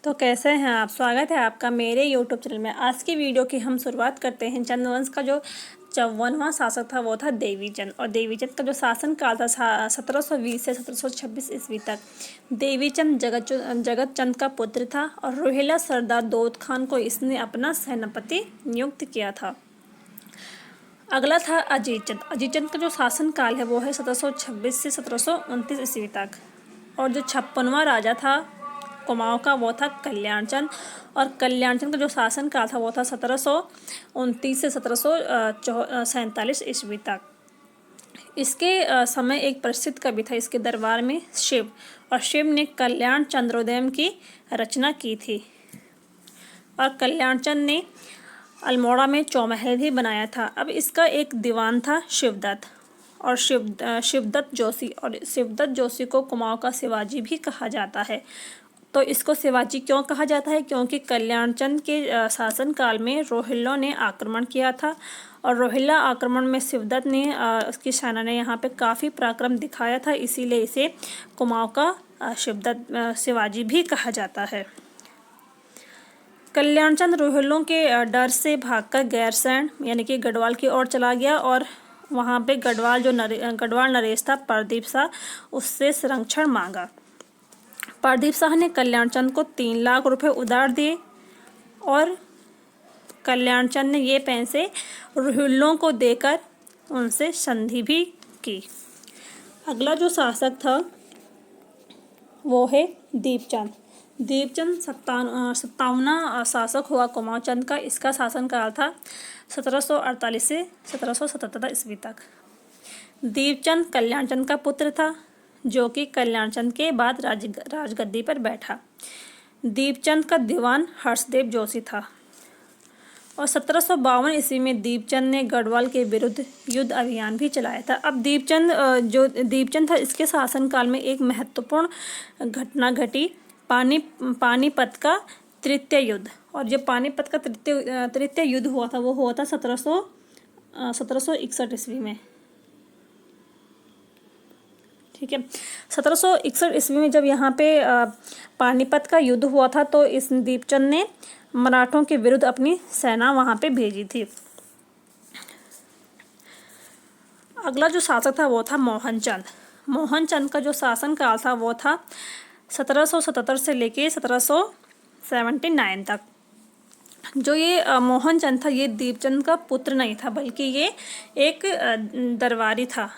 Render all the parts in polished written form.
तो कैसे हैं आप। स्वागत है आपका मेरे यूट्यूब चैनल में। आज की वीडियो की हम शुरुआत करते हैं। चंद वंश का जो 54वां शासक था वो था देवीचंद, और देवीचंद का जो शासन काल था 1720 से 1726 ईस्वी तक। देवीचंद जगत चंद का पुत्र था और रोहिला सरदार दाऊद खान को इसने अपना सेनापति नियुक्त किया था। अगला था अजीत चंद। अजीत चंद का जो शासन काल है वो है 1726 से 1729 ईस्वी तक। और जो 56वां राजा था कुमाऊं का वो था कल्याण चंद, और कल्याण चंद का जो शासन काल था वो था 1729 से 1747 ईस्वी तक। इसके समय एक प्रसिद्ध कवि था इसके दरबार में, शिव, और शिव ने कल्याण चंद्रोदय की रचना की थी। और कल्याण चंद ने अल्मोड़ा में चौमहल भी बनाया था। अब इसका एक दीवान था शिवदत्त, और शिवदत्त जोशी, और शिवदत्त जोशी को कुमाऊं का शिवाजी भी कहा जाता है। तो इसको शिवाजी क्यों कहा जाता है? क्योंकि कल्याण चंद के शासन काल में रोहिल्लों ने आक्रमण किया था, और रोहिल्ला आक्रमण में शिवदत्त ने उसकी सेना ने यहाँ पे काफ़ी पराक्रम दिखाया था, इसीलिए इसे कुमाऊं का शिवाजी भी कहा जाता है। कल्याणचंद रोहिल्लों के डर से भागकर गैरसैंण यानी कि गढ़वाल की ओर चला गया, और वहाँ पे गढ़वाल नरेश था प्रदीप शाह, उससे संरक्षण मांगा। प्रदीप शाह ने कल्याणचंद को 3 लाख रुपए उधार दिए, और कल्याणचंद ने ये पैसे रोहिल्लों को देकर उनसे संधि भी की। अगला जो शासक था वो है दीपचंद। दीपचंद 57वां शासक हुआ कुमाऊं चंद का। इसका शासनकाल था 1748 से 1777 ईस्वी तक। दीपचंद कल्याणचंद का पुत्र था, जो कि कल्याणचंद के बाद राजगद्दी पर बैठा। दीपचंद का दीवान हर्षदेव जोशी था, और 1752 ईस्वी में दीपचंद ने गढ़वाल के विरुद्ध युद्ध अभियान भी चलाया था। अब दीपचंद था, इसके शासनकाल में एक महत्वपूर्ण घटना घटी, पानीपत का तृतीय युद्ध। और जो पानीपत का तृतीय युद्ध हुआ था वो हुआ था 1761 ईस्वी में। ठीक है, 1761 ईस्वी में जब यहाँ पे पानीपत का युद्ध हुआ था, तो इस दीपचंद ने मराठों के विरुद्ध अपनी सेना वहाँ पे भेजी थी। अगला जो शासक था वो था मोहनचंद। मोहनचंद का जो शासन काल था वो था 1777 से लेके 1779 तक। जो ये मोहनचंद था, ये दीपचंद का पुत्र नहीं था, बल्कि ये एक दरबारी था।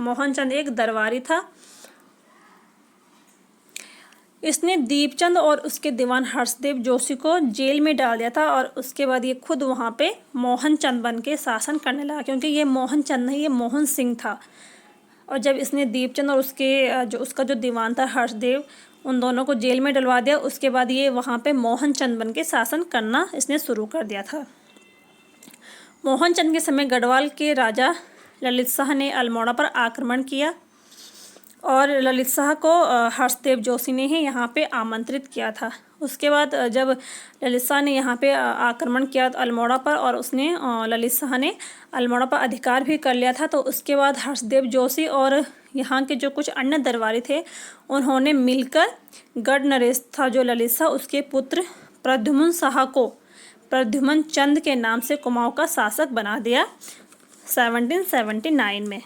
मोहनचंद एक दरबारी था। इसने दीपचंद और उसके दीवान हर्षदेव जोशी को जेल में डाल दिया था, और उसके बाद ये खुद वहाँ पे मोहनचंद बन के शासन करने लगा, क्योंकि ये मोहनचंद नहीं, ये मोहन सिंह था। और जब इसने दीपचंद और उसका जो दीवान था हर्षदेव, उन दोनों को जेल में डलवा दिया, उसके बाद ये वहाँ पे मोहनचंद बन के शासन करना इसने शुरू कर दिया था। मोहनचंद के समय गढ़वाल के राजा ललित शाह ने अल्मोड़ा पर आक्रमण किया, और ललित शाह को हर्षदेव जोशी ने ही यहाँ पे आमंत्रित किया था। उसके बाद जब ललित शाह ने यहाँ पे आक्रमण किया अल्मोड़ा पर, और उसने ललित शाह ने अल्मोड़ा पर अधिकार भी कर लिया था, तो उसके बाद हर्षदेव जोशी और यहाँ के जो कुछ अन्य दरबारी थे, उन्होंने मिलकर गढ़ नरेश था जो ललित शाह, उसके पुत्र प्रद्युम्न शाह को प्रद्युम्न चंद के नाम से कुमाऊं का शासक बना दिया 1779 में।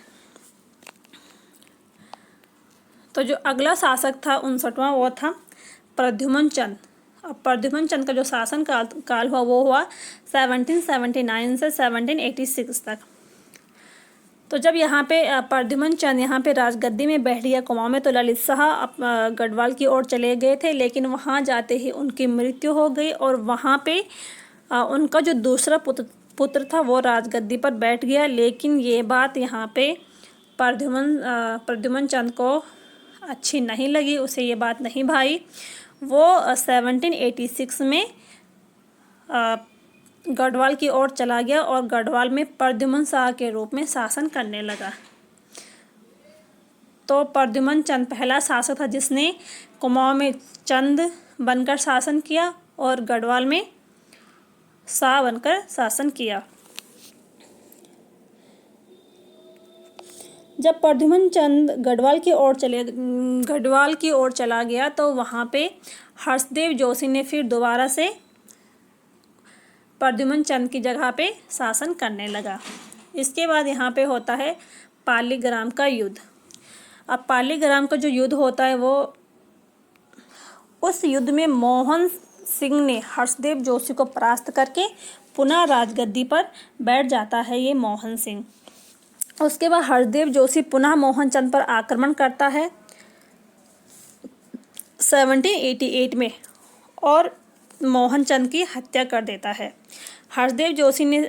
तो जो अगला शासक था 59वां, वो था प्रद्युम्न चंद। अब प्रद्युम्न चंद का जो शासन काल हुआ वो हुआ 1779 से 1786 तक। तो जब यहाँ पे प्रद्युम्न चंद यहाँ पे राजगद्दी में बैठ गया कुमाऊं में, तो ललित शाह गढ़वाल की ओर चले गए थे, लेकिन वहाँ जाते ही उनकी मृत्यु हो गई, और वहाँ पे उनका जो दूसरा पुत्र था वो राजगद्दी पर बैठ गया। लेकिन ये बात यहाँ पे प्रद्युम्न चंद को अच्छी नहीं लगी, उसे ये बात नहीं भाई। वो 1786 में गढ़वाल की ओर चला गया, और गढ़वाल में प्रद्युम्न शाह के रूप में शासन करने लगा। तो प्रद्युम्न चंद पहला शासक था जिसने कुमाऊं में चंद बनकर शासन किया, और गढ़वाल में शाह बनकर शासन किया। जब प्रद्युम्न चंद गढ़वाल की ओर चला गया तो वहाँ पे हर्षदेव जोशी ने फिर दोबारा से प्रद्युम्न चंद की जगह पे शासन करने लगा। इसके बाद यहाँ पे होता है पालीग्राम का युद्ध। अब पालीग्राम का जो युद्ध होता है वो, उस युद्ध में मोहन सिंह ने हर्षदेव जोशी को परास्त करके पुनः राजगद्दी पर बैठ जाता है ये मोहन सिंह। उसके बाद हर्षदेव जोशी पुनः मोहनचंद पर आक्रमण करता है 1788 में और मोहनचंद की हत्या कर देता है। हर्षदेव जोशी ने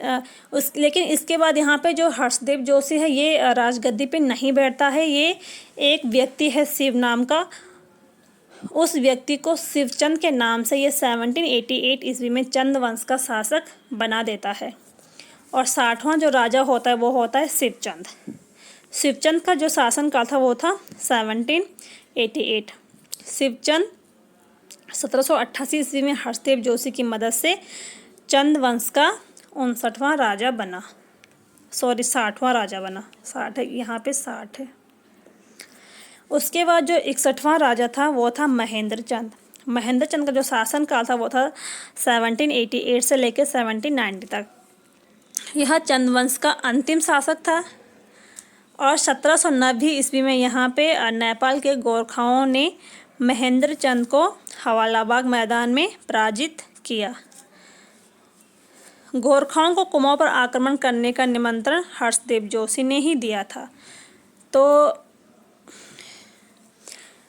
लेकिन इसके बाद यहाँ पे जो हर्षदेव जोशी है ये राजगद्दी पे नहीं बैठता है। ये एक व्यक्ति है शिव नाम का, उस व्यक्ति को शिवचंद के नाम से ये 1788 ईस्वी में चंद वंश का शासक बना देता है। और 60वां जो राजा होता है वो होता है शिवचंद। शिवचंद का जो शासनकाल था वो था 1788। शिवचंद 1788 ईस्वी में हर्षदेव जोशी की मदद से चंद वंश का 59वां राजा बना, 60वां राजा बना। 60 है यहाँ पे, 60 है। उसके बाद जो 61वां राजा था वो था महेंद्र चंद। महेंद्र चंद का जो शासनकाल था वो था 1788 से लेकर 1790 तक। यह चंद वंश का अंतिम शासक था। और 1790 ईस्वी में यहाँ पे नेपाल के गोरखाओं ने महेंद्र चंद को हवालाबाग मैदान में पराजित किया। गोरखाओं को कुमाऊं पर आक्रमण करने का निमंत्रण हर्षदेव जोशी ने ही दिया था। तो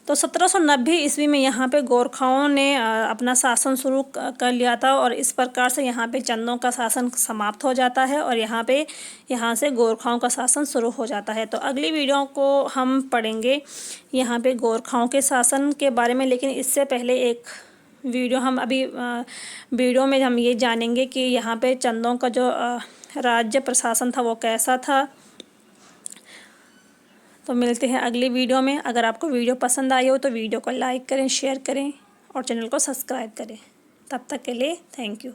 1790 ईस्वी में यहाँ पे गोरखाओं ने अपना शासन शुरू कर लिया था और इस प्रकार से यहाँ पे चंदों का शासन समाप्त हो जाता है और यहाँ से गोरखाओं का शासन शुरू हो जाता है। तो अगली वीडियो को हम पढ़ेंगे यहाँ पे गोरखाओं के शासन के बारे में, लेकिन इससे पहले एक वीडियो हम अभी वीडियो में हम ये जानेंगे कि यहाँ पे चंदों का जो राज्य प्रशासन था वो कैसा था। तो मिलते हैं अगली वीडियो में। अगर आपको वीडियो पसंद आई हो तो वीडियो को लाइक करें, शेयर करें और चैनल को सब्सक्राइब करें। तब तक के लिए थैंक यू।